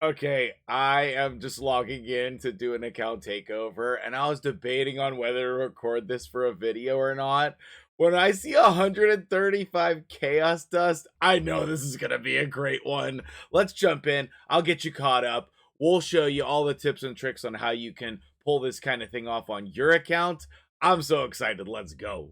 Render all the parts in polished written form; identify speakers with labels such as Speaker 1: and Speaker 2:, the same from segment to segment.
Speaker 1: Okay, I am just logging in to do an account takeover, and I was debating on whether to record this for a video or not. When I see 135 chaos dust, I know this is going to be a great one. Let's jump in. I'll get you caught up. We'll show you all the tips and tricks on how you can pull this kind of thing off on your account. I'm so excited. Let's go.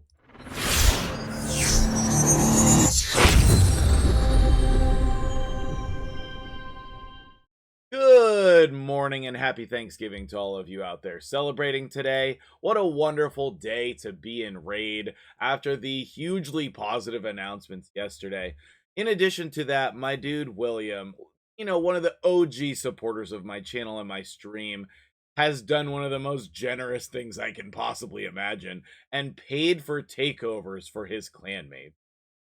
Speaker 1: Good morning and happy Thanksgiving to all of you out there celebrating today. What a wonderful day to be in Raid after the hugely positive announcements yesterday. In addition to that, my dude William, one of the OG supporters of my channel and my stream, has done one of the most generous things I can possibly imagine and paid for takeovers for his clanmates.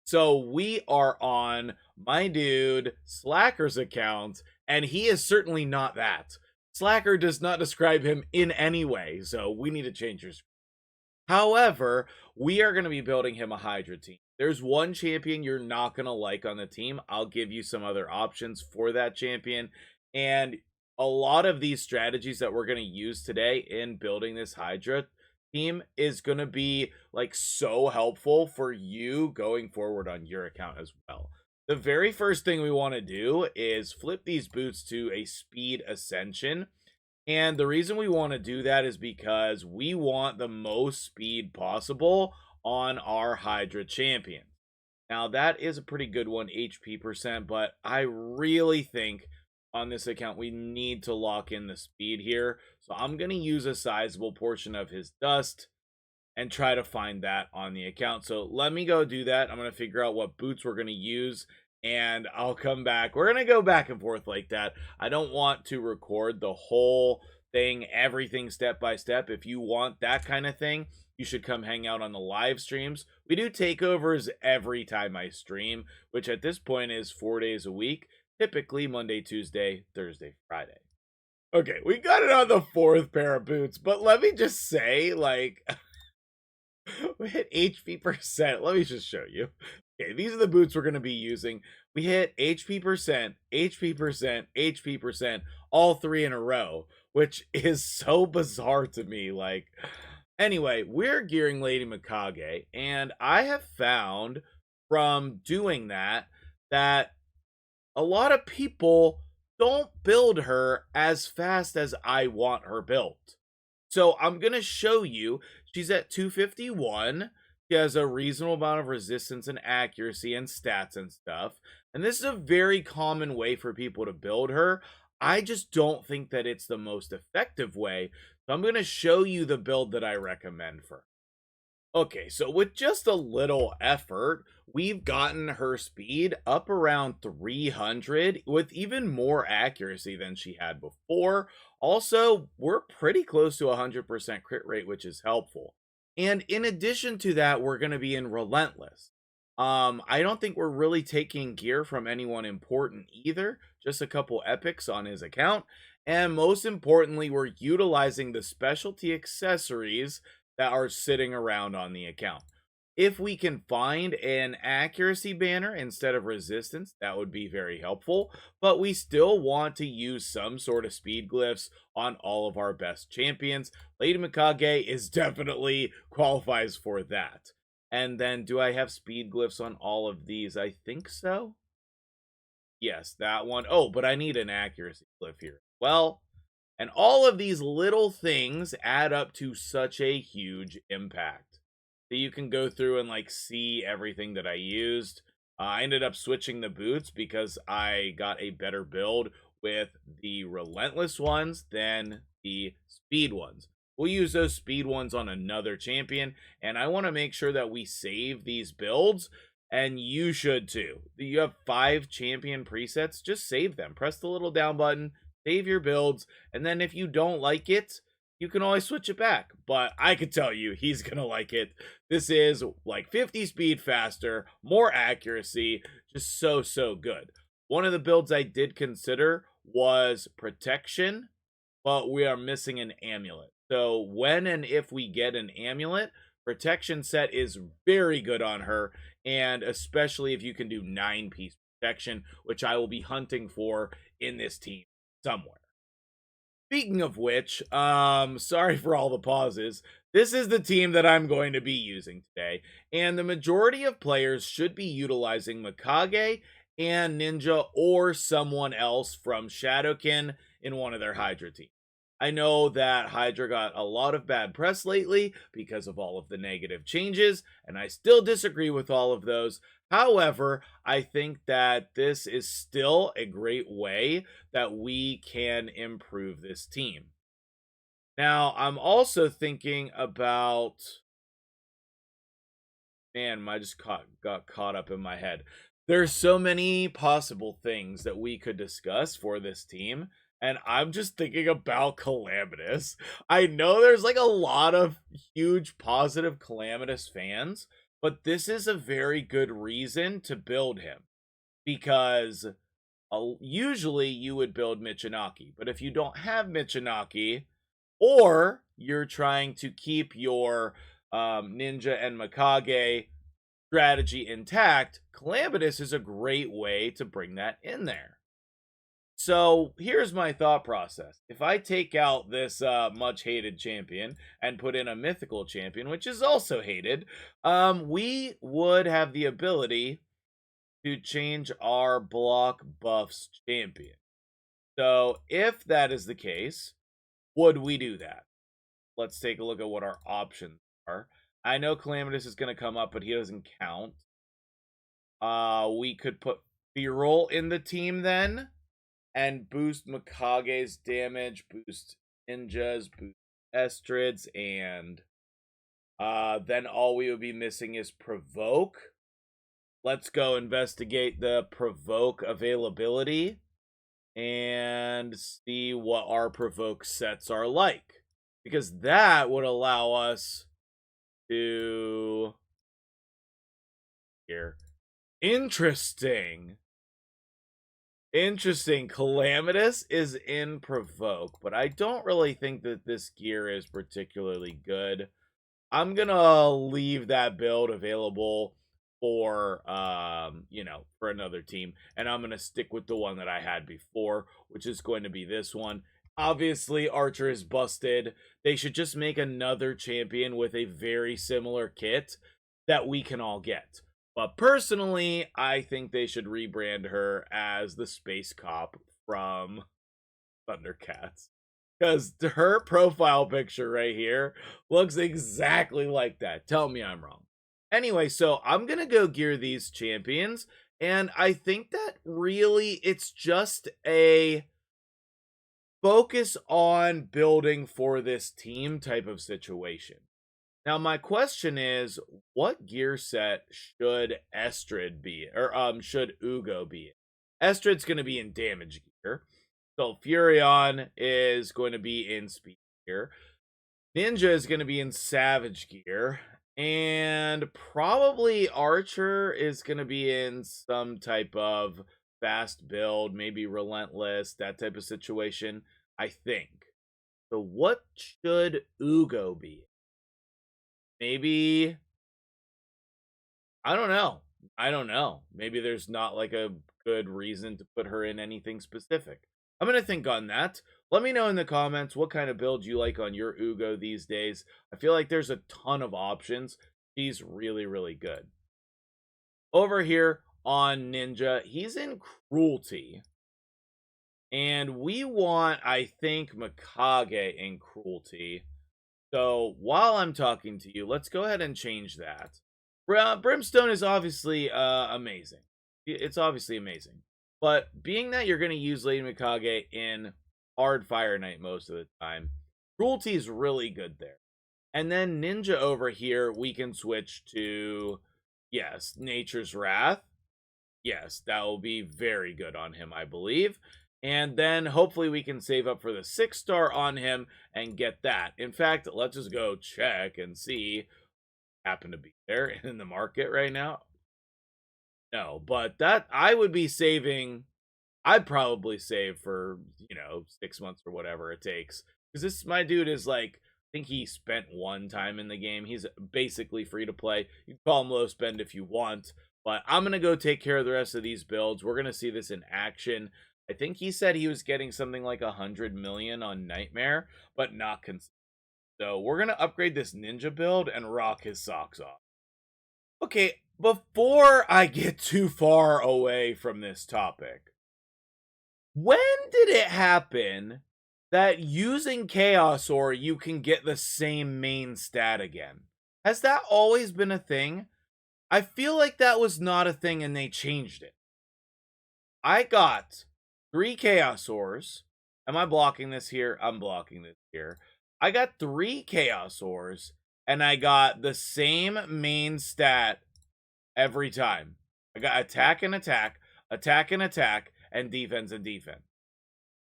Speaker 1: So we are on my dude Slacker's account, and he is certainly not that. Slacker does not describe him in any way, so we need to change your. However, we are going to be building him a Hydra team. There's one champion you're not going to like on the team. I'll give you some other options for that champion. And a lot of these strategies that we're going to use today in building this Hydra team is going to be like so helpful for you going forward on your account as well. The very first thing we want to do is flip these boots to a speed ascension. And the reason we want to do that is because we want the most speed possible on our Hydra champion. Now, that is a pretty good one, HP percent, but I really think on this account we need to lock in the speed here. So I'm going to use a sizable portion of his dust and try to find that on the account. So let me go do that. I'm going to figure out what boots we're going to use, and I'll come back. We're going to go back and forth like that. I don't want to record the whole thing, everything step by step. If you want that kind of thing, you should come hang out on the live streams. We do takeovers every time I stream, which at this point is 4 days a week, typically Monday, Tuesday, Thursday, Friday. Okay, we got it on the fourth pair of boots, but let me just say, like, we hit HP percent. Let me just show you. Okay, these are the boots we're going to be using. We hit HP percent, HP percent, HP percent, all three in a row, which is so bizarre to me. Like, anyway, we're gearing Lady Mikage, and I have found from doing that a lot of people don't build her as fast as I want her built. So I'm going to show you. She's at 251. She has a reasonable amount of resistance and accuracy and stats and stuff. And this is a very common way for people to build her. I just don't think that it's the most effective way. So I'm going to show you the build that I recommend for her. Okay, so with just a little effort, we've gotten her speed up around 300 with even more accuracy than she had before. Also, we're pretty close to 100% crit rate, which is helpful. And in addition to that, we're going to be in Relentless. I don't think we're really taking gear from anyone important either, just a couple epics on his account. And most importantly, we're utilizing the specialty accessories that are sitting around on the account. If we can find an accuracy banner instead of resistance, that would be very helpful, but we still want to use some sort of speed glyphs on all of our best champions. Lady Mikage is definitely qualifies for that. And then do I have speed glyphs on all of these? I think so. Yes, that one. Oh, but I need an accuracy glyph here. Well, and all of these little things add up to such a huge impact. So you can go through and like see everything that I used. I ended up switching the boots because I got a better build with the relentless ones than the speed ones. We'll use those speed ones on another champion, and I want to make sure that we save these builds, and you should too. You have 5 champion presets, just save them. Press the little down button, save your builds, and then if you don't like it, you can always switch it back. But I can tell you, he's gonna like it. This is like 50 speed faster, more accuracy, just so good. One of the builds I did consider was protection, but we are missing an amulet. So when and if we get an amulet, protection set is very good on her, and especially if you can do 9-piece protection, which I will be hunting for in this team somewhere. Speaking of which, sorry for all the pauses. This is the team that I'm going to be using today, and the majority of players should be utilizing Mikage and Ninja or someone else from Shadowkin in one of their Hydra teams. I know that Hydra got a lot of bad press lately because of all of the negative changes, and I still disagree with all of those. However, I think that this is still a great way that we can improve this team. Now, I'm also thinking about, man, I just got caught up in my head. There's so many possible things that we could discuss for this team, and I'm just thinking about Calamitous. I know there's like a lot of huge positive Calamitous fans, but this is a very good reason to build him because usually you would build Michinaki, but if you don't have Michinaki, or you're trying to keep your Ninja and Mikage strategy intact, Calamitous is a great way to bring that in there. So here's my thought process. If I take out this much hated champion and put in a mythical champion, which is also hated, we would have the ability to change our block buffs champion. So if that is the case, would we do that? Let's take a look at what our options are. I know Calamitous is going to come up, but he doesn't count. We could put Feral in the team then and boost Mikage's damage, boost Ninja's, boost Estrid's, and then all we would be missing is Provoke. Let's go investigate the Provoke availability and see what our Provoke sets are like. Because that would allow us to... Here. Interesting. Calamitous is in Provoke, but I don't really think that this gear is particularly good. I'm gonna leave that build available for for another team, and I'm gonna stick with the one that I had before, which is going to be this one. Obviously Archer is busted. They should just make another champion with a very similar kit that we can all get. But personally, I think they should rebrand her as the Space Cop from Thundercats, because her profile picture right here looks exactly like that. Tell me I'm wrong. Anyway, so I'm going to go gear these champions, and I think that really it's just a focus on building for this team type of situation. Now, my question is, what gear set should Estrid be, or should Ugo be in? Estrid's going to be in damage gear. Sulfuryion is going to be in speed gear. Ninja is going to be in savage gear. And probably Archer is going to be in some type of fast build, maybe relentless, that type of situation, I think. So what should Ugo be? Maybe, I don't know. Maybe there's not like a good reason to put her in anything specific. I'm going to think on that. Let me know in the comments what kind of build you like on your Ugo these days. I feel like there's a ton of options. He's really, really good. Over here on Ninja, he's in Cruelty. And we want, I think, Mikage in Cruelty. So while I'm talking to you, let's go ahead and change that. Brimstone is obviously amazing. It's obviously amazing. But being that you're going to use Lady Mikage in hard Fire Knight most of the time, Cruelty is really good there. And then Ninja over here, we can switch to, yes, Nature's Wrath. Yes, that will be very good on him, I believe. And then hopefully we can save up for the 6-star on him and get that. In fact, let's just go check and see. Happen to be there in the market right now. No, but that I would be saving. I'd probably save for 6 months or whatever it takes, because this my dude is like, I think he spent one time in the game. He's basically free to play. You can call him low spend if you want, but I'm gonna go take care of the rest of these builds. We're gonna see this in action. I think he said he was getting something like 100 million on Nightmare, but not consistent. So we're going to upgrade this ninja build and rock his socks off. Okay, before I get too far away from this topic, when did it happen that using Chaos Ore you can get the same main stat again? Has that always been a thing? I feel like that was not a thing and they changed it. I got 3 Chaos Ores. Am I blocking this here? I'm blocking this here. I got 3 Chaos Ores and I got the same main stat every time. I got attack and attack, attack and attack, and defense and defense.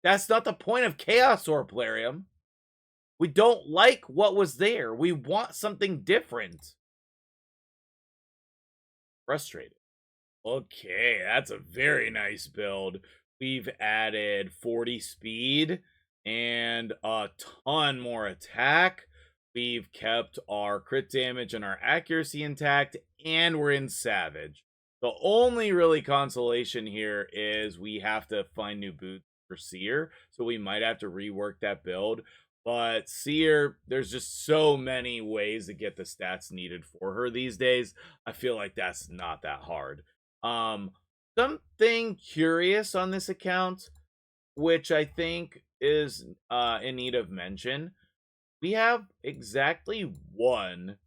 Speaker 1: That's not the point of Chaos Ore, Plarium. We don't like what was there. We want something different. Frustrated. Okay, that's a very nice build. We've added 40 speed and a ton more attack. We've kept our crit damage and our accuracy intact, and we're in Savage. The only really consolation here is we have to find new boots for Seer, so we might have to rework that build. But Seer, there's just so many ways to get the stats needed for her these days. I feel like that's not that hard. Something curious on this account, which I think is in need of mention. We have exactly one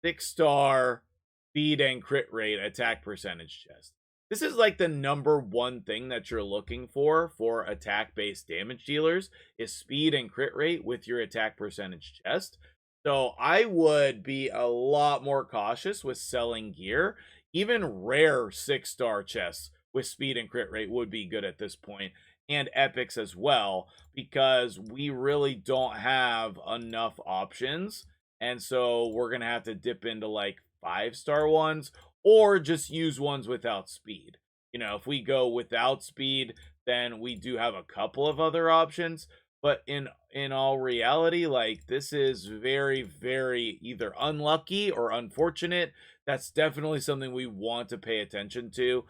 Speaker 1: 6-star speed and crit rate attack percentage chest. This is like the #1 thing that you're looking for attack-based damage dealers is speed and crit rate with your attack percentage chest. So I would be a lot more cautious with selling gear. Even rare 6-star chests with speed and crit rate would be good at this point, and epics as well, because we really don't have enough options. And so we're going to have to dip into like 5-star ones or just use ones without speed. You know, if we go without speed, then we do have a couple of other options. But in all reality, like, this is very, very either unlucky or unfortunate. That's definitely something we want to pay attention to.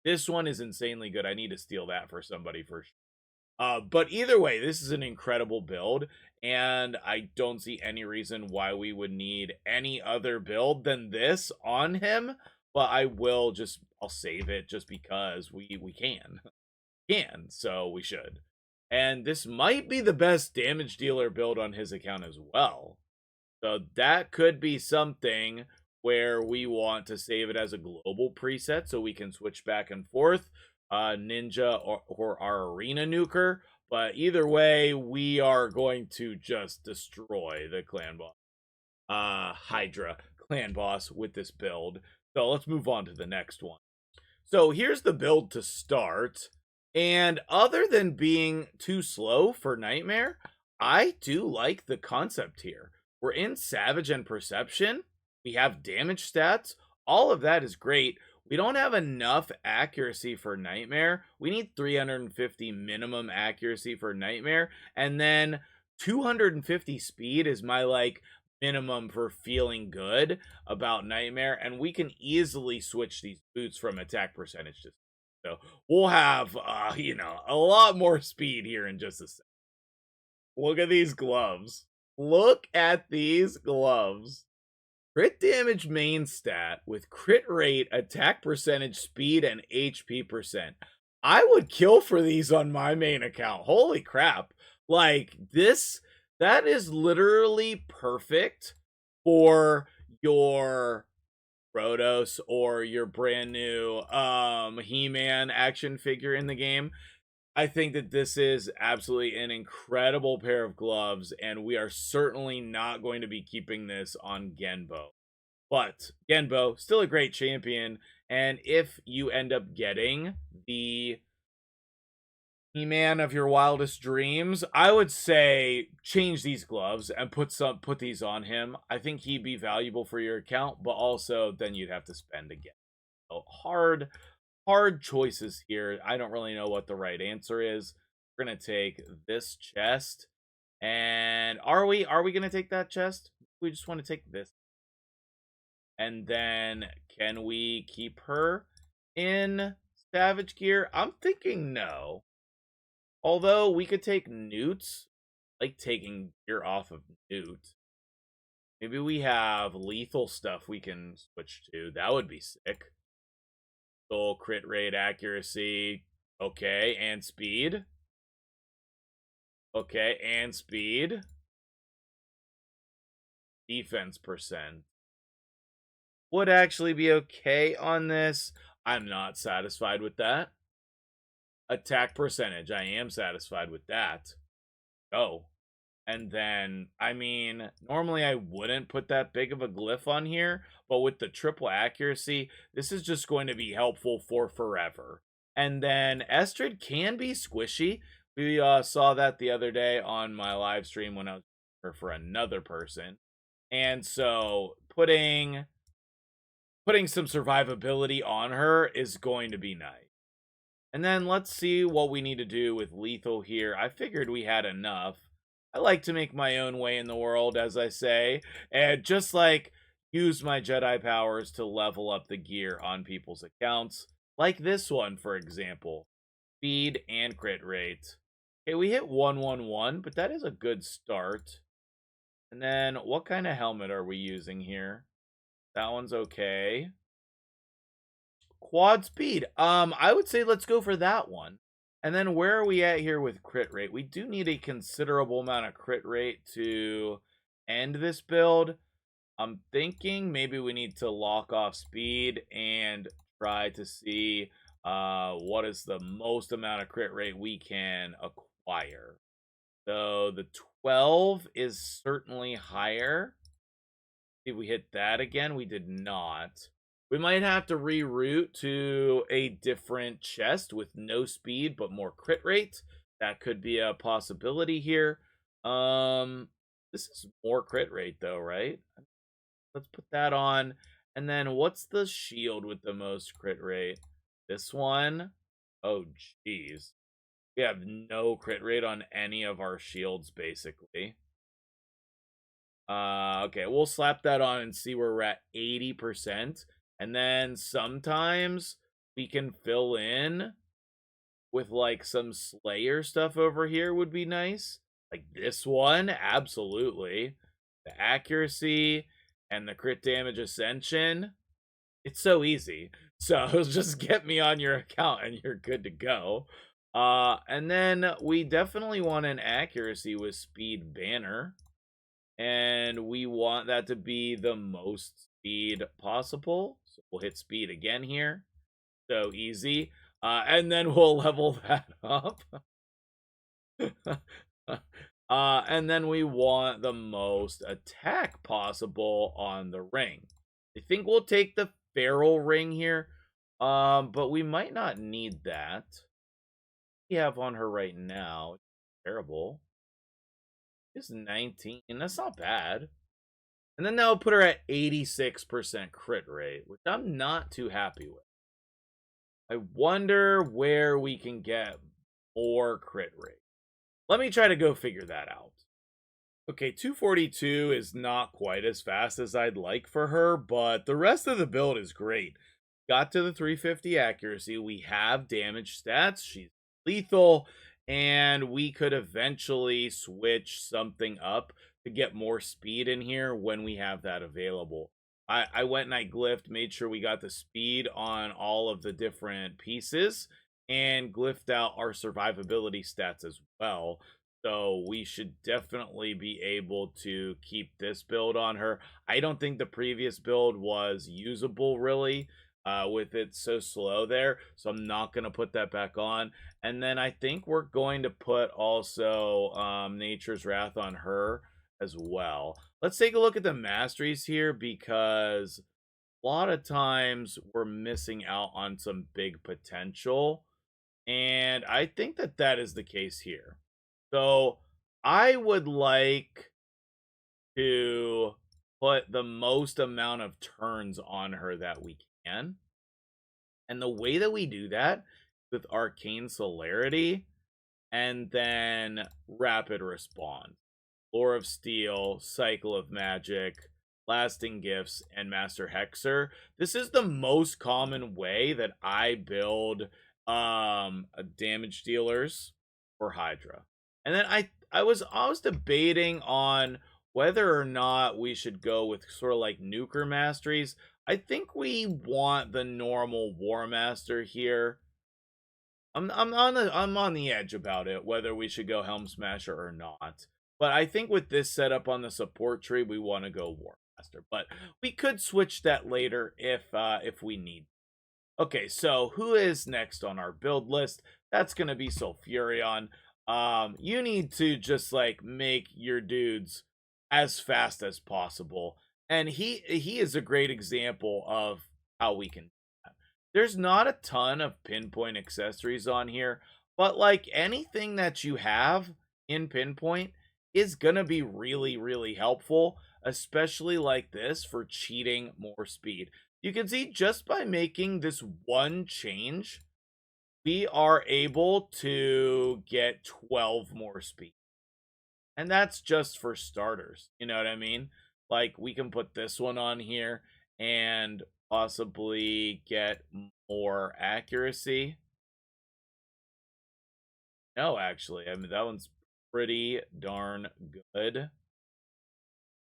Speaker 1: This one is insanely good. I need to steal that for somebody for sure. But either way, this is an incredible build, and I don't see any reason why we would need any other build than this on him. But I'll save it just because we can. So we should. And this might be the best damage dealer build on his account as well. So that could be something where we want to save it as a global preset so we can switch back and forth, ninja or our arena nuker. But either way, we are going to just destroy the clan boss, Hydra clan boss with this build. So let's move on to the next one. So here's the build to start. And other than being too slow for Nightmare, I do like the concept here. We're in Savage and Perception. We have damage stats. All of that is great. We don't have enough accuracy for Nightmare. We need 350 minimum accuracy for Nightmare. And then 250 speed is my, like, minimum for feeling good about Nightmare. And we can easily switch these boots from attack percentage to. So we'll have, a lot more speed here in just a second. Look at these gloves. Look at these gloves. Crit damage main stat with crit rate, attack percentage, speed, and HP percent. I would kill for these on my main account. Holy crap. Like, that is literally perfect for your Protoss or your brand new He-Man action figure in the game. I think that this is absolutely an incredible pair of gloves, and we are certainly not going to be keeping this on Genbo. But Genbo, still a great champion, and if you end up getting the He-Man of your wildest dreams, I would say change these gloves and put these on him. I think he'd be valuable for your account, but also then you'd have to spend again. So hard choices here. I don't really know what the right answer is. We're gonna take this chest, and are we gonna take that chest? We just want to take this, and then can we keep her in Savage gear? I'm thinking no. Although we could take Newts, like taking gear off of Newt. Maybe we have lethal stuff we can switch to. That would be sick. Soul, crit rate, accuracy. Okay, and speed. Okay, and speed. Defense percent. Would actually be okay on this. I'm not satisfied with that. Attack percentage. I am satisfied with that. Oh. And then, I mean, normally I wouldn't put that big of a glyph on here, but with the triple accuracy, this is just going to be helpful for forever. And then Estrid can be squishy. We saw that the other day on my live stream when I was for another person. And so putting some survivability on her is going to be nice. And then let's see what we need to do with lethal here. I figured we had enough. I like to make my own way in the world, as I say, and just like use my Jedi powers to level up the gear on people's accounts, like this one, for example. Speed and crit rate. Okay, we hit 111, but that is a good start. And then what kind of helmet are we using here? That one's okay. Quad speed. I would say let's go for that one. And then where are we at here with crit rate? We do need a considerable amount of crit rate to end this build. I'm thinking maybe we need to lock off speed and try to see what is the most amount of crit rate we can acquire. So the 12 is certainly higher. If we hit that again, we did not. We might have to reroute to a different chest with no speed but more crit rate. That could be a possibility here. This is more crit rate though, right? Let's put that on. And then what's the shield with the most crit rate? This one? Oh, jeez. We have no crit rate on any of our shields, basically. Okay, we'll slap that on and see where we're at 80%. And then sometimes we can fill in with like some Slayer stuff over here would be nice. Like this one, absolutely. The accuracy and the crit damage ascension. It's so easy. So just get me on your account and you're good to go. And then we definitely want an accuracy with speed banner. And we want that to be the most speed possible. So we'll hit speed again here. So easy. And then we'll level that up. And then we want the most attack possible on the ring. I think we'll take the feral ring here. But we might not need that. We have on her right now. Terrible. It's 19. That's not bad. And then that'll put her at 86% crit rate, which I'm not too happy with. I wonder where we can get more crit rate. Let me try to go figure that out. Okay, 242 is not quite as fast as I'd like for her, but the rest of the build is great. Got to the 350 accuracy. We have damage stats. She's lethal. And we could eventually switch something up to get more speed in here when we have that available. I went and I glyphed, made sure we got the speed on all of the different pieces, and glyphed out our survivability stats as well. So we should definitely be able to keep this build on her. I don't think the previous build was usable, really. With it so slow there, so I'm not going to put that back on. And then I think we're going to put also Nature's Wrath on her as well. Let's take a look at the masteries here, because a lot of times we're missing out on some big potential, and I think that that is the case here. So I would like to put the most amount of turns on her that we can. And the way that we do that with Arcane Celerity and then Rapid Response, Lore of Steel, Cycle of Magic, Lasting Gifts, and Master Hexer. This is the most common way that I build damage dealers for Hydra. And then I was debating on whether or not we should go with sort of like nuker masteries. I think we want the normal War Master here. I'm on the edge about it, whether we should go Helm Smasher or not. But I think with this setup on the support tree, we want to go War Master. But we could switch that later if we need. Okay, so who is next on our build list? That's gonna be Sulfuryion. You need to just like make your dudes as fast as possible, and he is a great example of how we can do that. There's not a ton of pinpoint accessories on here, but like anything that you have in pinpoint is gonna be really helpful, especially like this for cheating more speed. You can see just by making this one change, we are able to get 12 more speed. And that's just for starters. You know what I mean? Like, we can put this one on here and possibly get more accuracy. No, actually, I mean, that one's pretty darn good.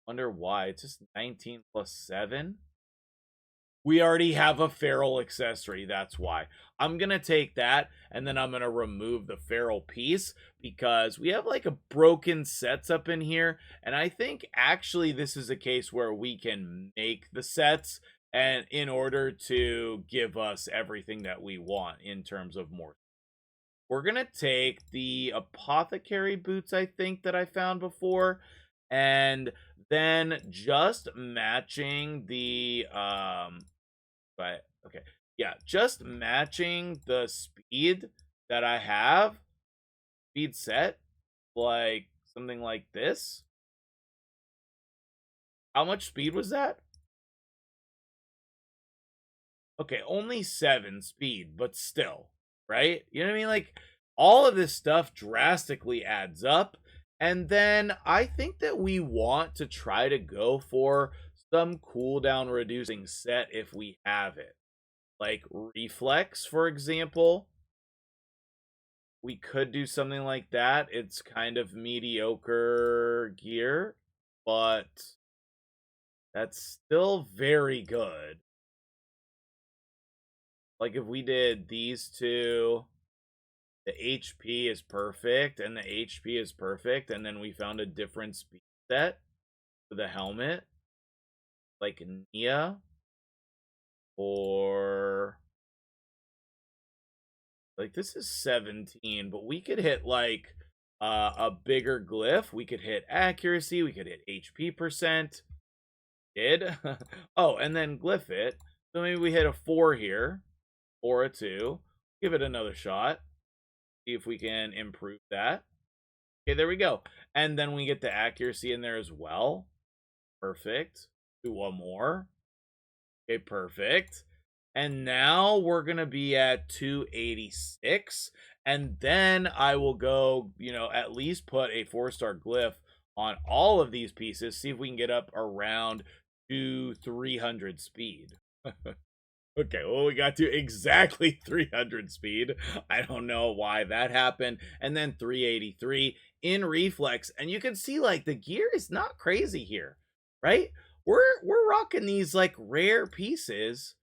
Speaker 1: Wonder why. It's just 19 plus 7. We already have a feral accessory, that's why. I'm gonna take that, and then I'm gonna remove the feral piece, because we have like a broken sets up in here, and I think actually this is a case where we can make the sets, and in order to give us everything that we want in terms of more. We're gonna take the apothecary boots, I think, that I found before, and then just matching the but okay, yeah, just matching the speed that I have, speed set, like something like this. How much speed was that? Okay, only 7 speed, but still, right? You know what I mean? Like, all of this stuff drastically adds up. And then I think that we want to try to go for some cooldown reducing set if we have it. Like reflex, for example. We could do something like that. It's kind of mediocre gear, but that's still very good. Like if we did these two, the HP is perfect, and the HP is perfect, and then we found a different speed set for the helmet, like Nia, or like this is 17, but we could hit like a bigger glyph. We could hit accuracy, we could hit HP percent. Did oh, and then glyph it. So maybe we hit a 4 here, or a 2. Give it another shot. See if we can improve that. Okay, there we go. And then we get the accuracy in there as well. Perfect. Do one more. Okay, perfect. And now we're going to be at 286. And then I will go, at least put a 4-star glyph on all of these pieces. See if we can get up around to 300 speed. Okay, well, we got to exactly 300 speed. I don't know why that happened. And then 383 in reflex. And you can see, like, the gear is not crazy here, right? We're rocking these, like, rare pieces,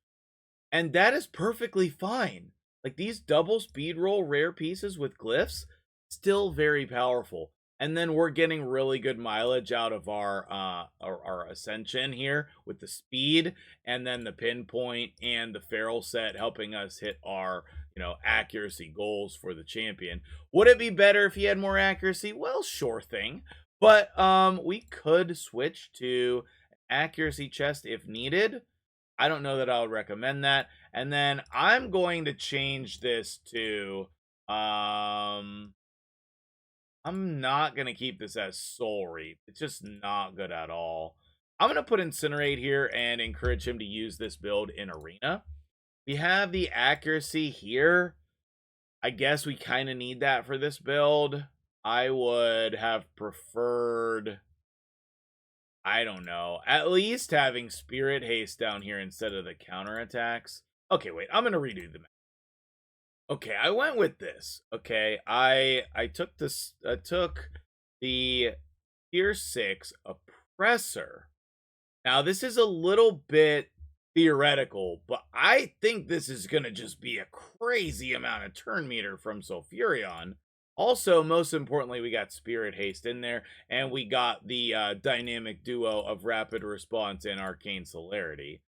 Speaker 1: and that is perfectly fine. Like, these double speed roll rare pieces with glyphs, still very powerful. And then we're getting really good mileage out of our ascension here with the speed, and then the pinpoint and the feral set helping us hit our accuracy goals for the champion. Would it be better if he had more accuracy? Well, sure thing. But we could switch to accuracy chest if needed. I don't know that I would recommend that. And then I'm going to change this to I'm not going to keep this as Soul Reap. It's just not good at all. I'm going to put Incinerate here and encourage him to use this build in Arena. We have the accuracy here. I guess we kind of need that for this build. I would have preferred, I don't know, at least having Spirit Haste down here instead of the counterattacks. Okay, wait, I'm going to redo the map. Okay, I went with this. Okay, I took this. I took the tier 6 oppressor. Now, this is a little bit theoretical, but I think this is going to just be a crazy amount of turn meter from Sulfuryion. Also, most importantly, we got Spirit Haste in there, and we got the dynamic duo of Rapid Response and Arcane Celerity.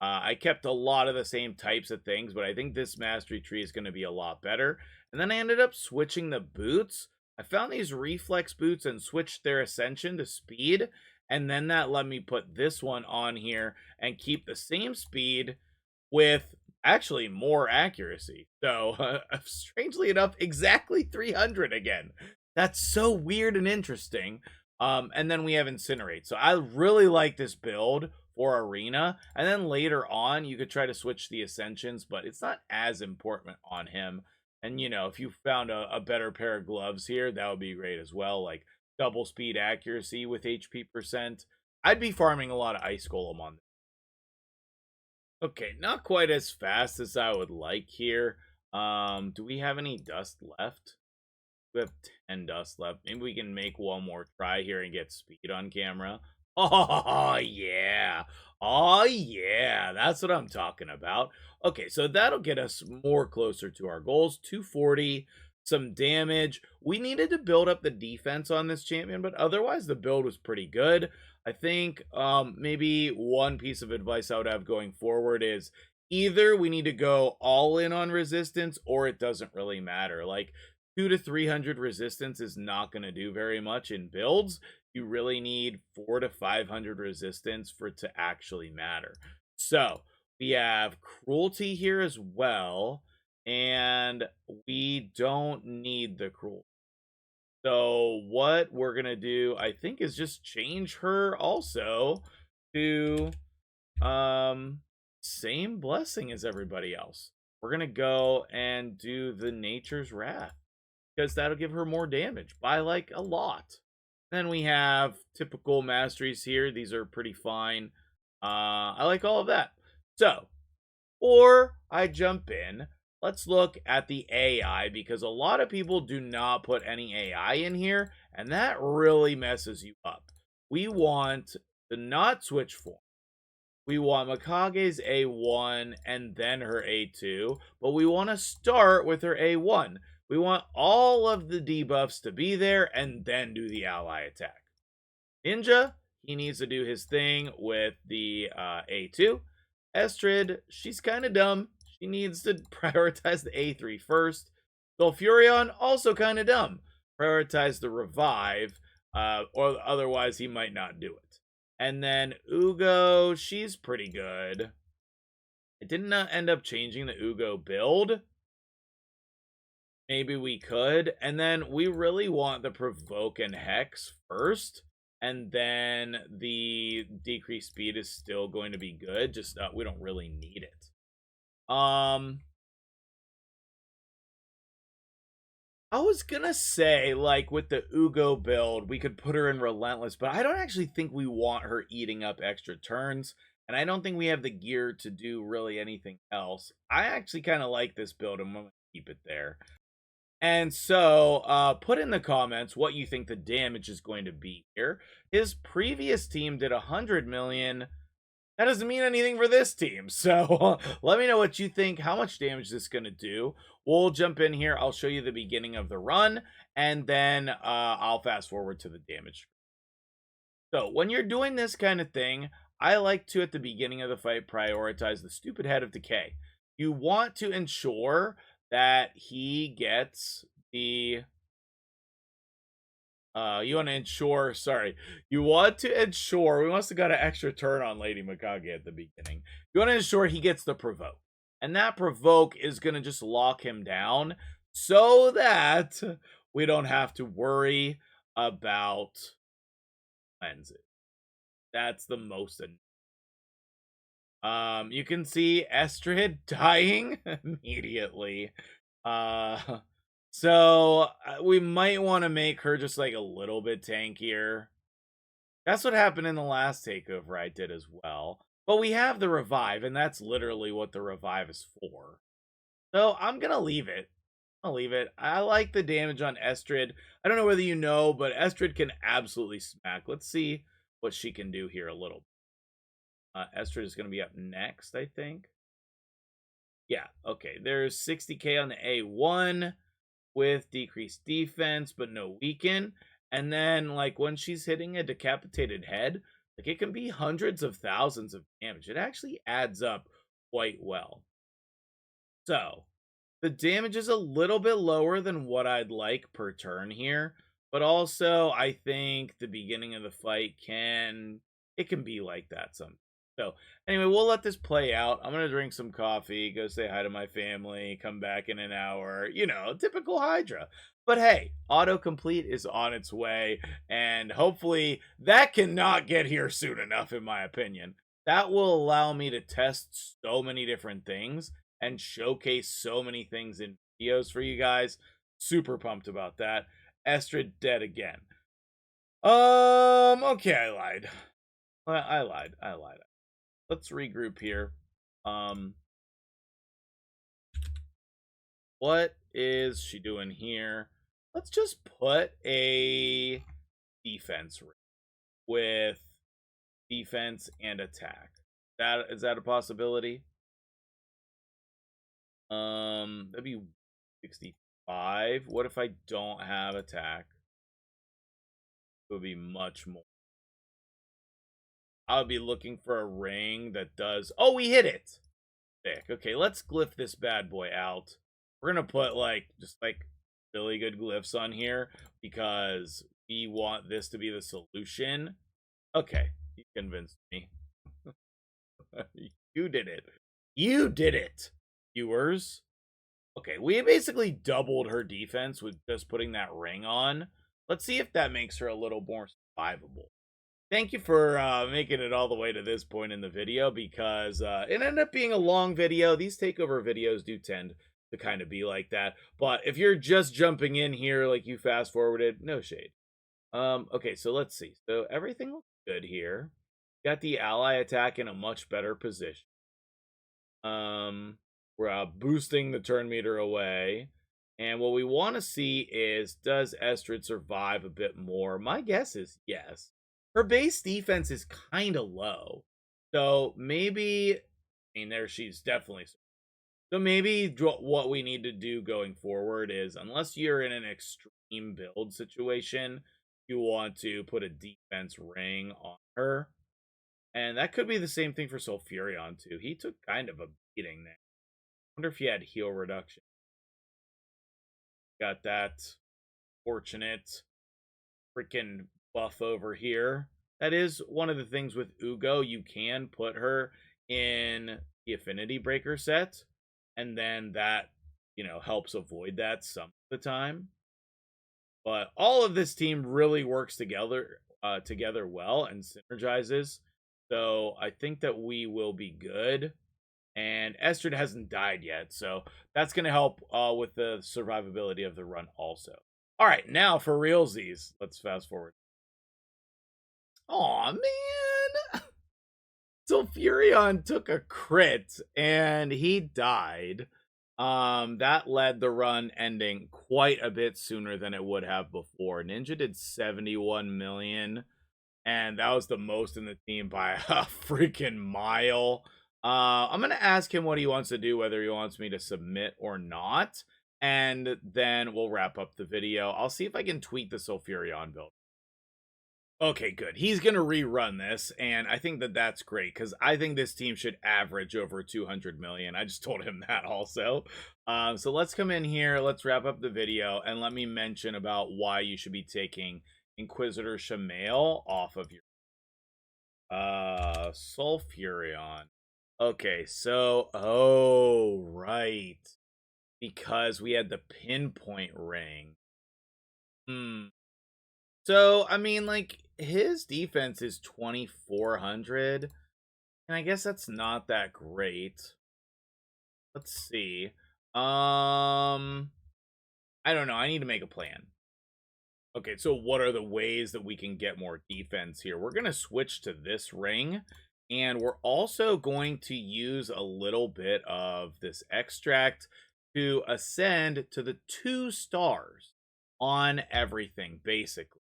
Speaker 1: I kept a lot of the same types of things, but I think this Mastery Tree is going to be a lot better. And then I ended up switching the boots. I found these Reflex boots and switched their Ascension to Speed, and then that let me put this one on here and keep the same speed with actually more accuracy. So, strangely enough, exactly 300 again. That's so weird and interesting. And then we have Incinerate. So I really like this build for Arena. And then later on, you could try to switch the Ascensions, but it's not as important on him. And, you know, if you found a better pair of gloves here, that would be great as well. Like double speed accuracy with HP percent. I'd be farming a lot of Ice Golem on this. Okay, not quite as fast as I would like here. Do we have any dust left? We have 10 dust left. Maybe we can make one more try here and get speed on camera. Oh, yeah. Oh, yeah. That's what I'm talking about. Okay, so that'll get us more closer to our goals. 240, some damage. We needed to build up the defense on this champion, but otherwise the build was pretty good. I think maybe one piece of advice I would have going forward is either we need to go all in on resistance or it doesn't really matter. Like 2 to 300 resistance is not going to do very much in builds. You really need 4 to 500 resistance for it to actually matter. So we have cruelty here as well, and we don't need the cruelty. So what we're going to do, I think, is just change her also to same blessing as everybody else. We're going to go and do the Nature's Wrath, because that'll give her more damage by like a lot. Then we have typical masteries here. These are pretty fine. I like all of that. So, or I jump in, let's look at the AI, because a lot of people do not put any AI in here, and that really messes you up. We want to not switch form. We want Mikage's A1 and then her A2, but we want to start with her A1. We want all of the debuffs to be there and then do the ally attack. Ninja, he needs to do his thing with the A2. Estrid, she's kind of dumb. She needs to prioritize the A3 first. Sulfuryion, also kind of dumb. Prioritize the revive, or otherwise he might not do it. And then Ugo, she's pretty good. I didn't end up changing the Ugo build. Maybe we could. And then we really want the Provoke and Hex first. And then the decreased speed is still going to be good. Just we don't really need it. I was gonna say, like, with the Ugo build, we could put her in Relentless, but I don't actually think we want her eating up extra turns, and I don't think we have the gear to do really anything else. I actually kind of like this build, and I'm gonna keep it there. And so, put in the comments what you think the damage is going to be here. His previous team did 100 million. That doesn't mean anything for this team. So let me know what you think, how much damage this is going to do. We'll jump in here. I'll show you the beginning of the run, and then I'll fast forward to the damage. So when you're doing this kind of thing, I like to, at the beginning of the fight, prioritize the stupid Head of Decay. You want to ensure that he gets the... you want to ensure, we must have got an extra turn on Lady Mikage at the beginning. You want to ensure he gets the Provoke. And that Provoke is going to just lock him down so that we don't have to worry about cleanses. That's the most you can see Estrid dying immediately. So we might want to make her just like a little bit tankier. That's what happened in the last takeover I did as well. But we have the revive, and that's literally what the revive is for. So I'm going to leave it. I'll leave it. I like the damage on Estrid. I don't know whether you know, but Estrid can absolutely smack. Let's see what she can do here a little. Estrid is going to be up next, I think. Yeah, okay. There's 60k on the A1 with decreased defense, but no weaken. And then, like, when she's hitting a decapitated head, like, it can be hundreds of thousands of damage. It actually adds up quite well. So, the damage is a little bit lower than what I'd like per turn here, but also I think the beginning of the fight can be like that sometimes. So anyway, we'll let this play out. I'm gonna drink some coffee, go say hi to my family, come back in an hour. You know, typical Hydra. But hey, autocomplete is on its way, and hopefully that cannot get here soon enough, in my opinion. That will allow me to test so many different things and showcase so many things in videos for you guys. Super pumped about that. Estrid dead again. Okay, I lied. I lied. Let's regroup here. What is she doing here? Let's just put a defense with defense and attack. Is that a possibility? That'd be 65. What if I don't have attack? It would be much more. I would be looking for a ring that does. Oh, we hit it. Thick. Okay, let's glyph this bad boy out. We're gonna put just really good glyphs on here because we want this to be the solution. Okay, you convinced me. You did it. You did it, viewers. Okay, we basically doubled her defense with just putting that ring on. Let's see if that makes her a little more survivable. Thank you for making it all the way to this point in the video, because it ended up being a long video. These takeover videos do tend to kind of be like that. But if you're just jumping in here, like you fast forwarded, no shade. Okay, so let's see. So everything looks good here. Got the ally attack in a much better position. We're boosting the turn meter away. And what we want to see is, does Estrid survive a bit more? My guess is yes. Her base defense is kind of low. So maybe, there she's definitely. So maybe what we need to do going forward is, unless you're in an extreme build situation, you want to put a defense ring on her. And that could be the same thing for Sulfuryion too. He took kind of a beating there. I wonder if he had heal reduction. Got that fortunate freaking buff over here. That is one of the things with Ugo. You can put her in the Affinity Breaker set, and then that, helps avoid that some of the time. But all of this team really works together well and synergizes. So I think that we will be good. And Estrid hasn't died yet, so that's going to help with the survivability of the run also. All right, now for realsies. Let's fast forward. Aw, man! Sulfuryion took a crit, and he died. That led the run ending quite a bit sooner than it would have before. Ninja did 71 million, and that was the most in the team by a freaking mile. I'm going to ask him what he wants to do, whether he wants me to submit or not, and then we'll wrap up the video. I'll see if I can tweak the Sulfuryion build. Okay, good. He's going to rerun this, and I think that that's great, because I think this team should average over 200 million. I just told him that also. So let's come in here, let's wrap up the video, and let me mention about why you should be taking Inquisitor Shamail off of your Sulfuryion. Okay, so, oh, right. Because we had the pinpoint ring. So, his defense is 2,400. And I guess that's not that great. Let's see. I don't know. I need to make a plan. Okay, so what are the ways that we can get more defense here? We're going to switch to this ring. And we're also going to use a little bit of this extract to ascend to the 2 stars on everything, basically.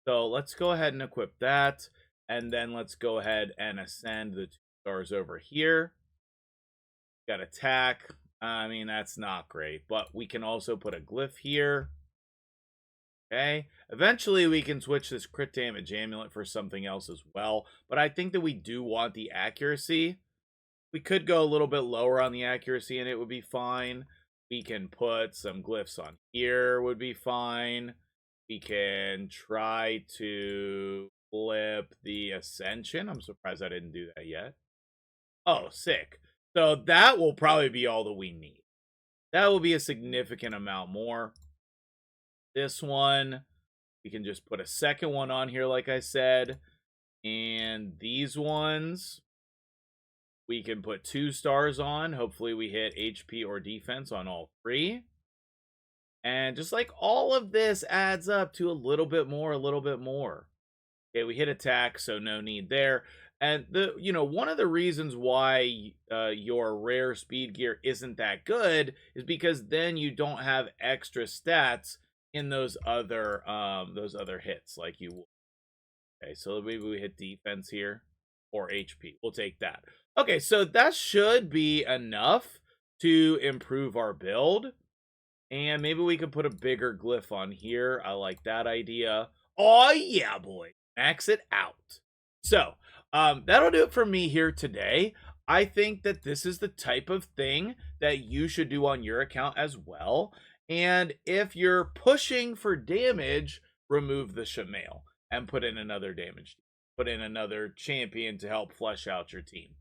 Speaker 1: So let's go ahead and equip that. And then let's go ahead and ascend the 2 stars over here. Got attack. I mean, that's not great, but we can also put a glyph here. Okay. Eventually, we can switch this crit damage amulet for something else as well. But I think that we do want the accuracy. We could go a little bit lower on the accuracy and it would be fine. We can put some glyphs on here, would be fine. We can try to flip the ascension. I'm surprised I didn't do that yet. Oh, sick. So that will probably be all that we need. That will be a significant amount more. This one, we can just put a second one on here, like I said. And these ones, we can put 2 stars on. Hopefully we hit HP or defense on all 3. And just like all of this adds up to a little bit more, a little bit more. Okay, we hit attack, so no need there. And one of the reasons why your rare speed gear isn't that good is because then you don't have extra stats in those other hits like you would. Okay, so maybe we hit defense here or HP. We'll take that. Okay, so that should be enough to improve our build. And maybe we could put a bigger glyph on here. I like that idea. Oh, yeah, boy. Max it out. So, that'll do it for me here today. I think that this is the type of thing that you should do on your account as well. And if you're pushing for damage, remove the Shamail and put in another damage. Put in another champion to help flesh out your team.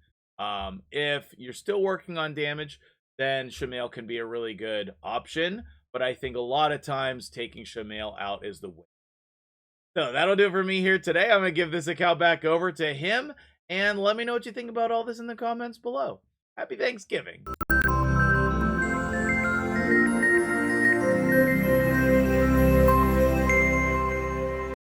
Speaker 1: If you're still working on damage, then Shamail can be a really good option. But I think a lot of times taking Shamail out is the way. So that'll do it for me here today. I'm going to give this account back over to him. And let me know what you think about all this in the comments below. Happy Thanksgiving.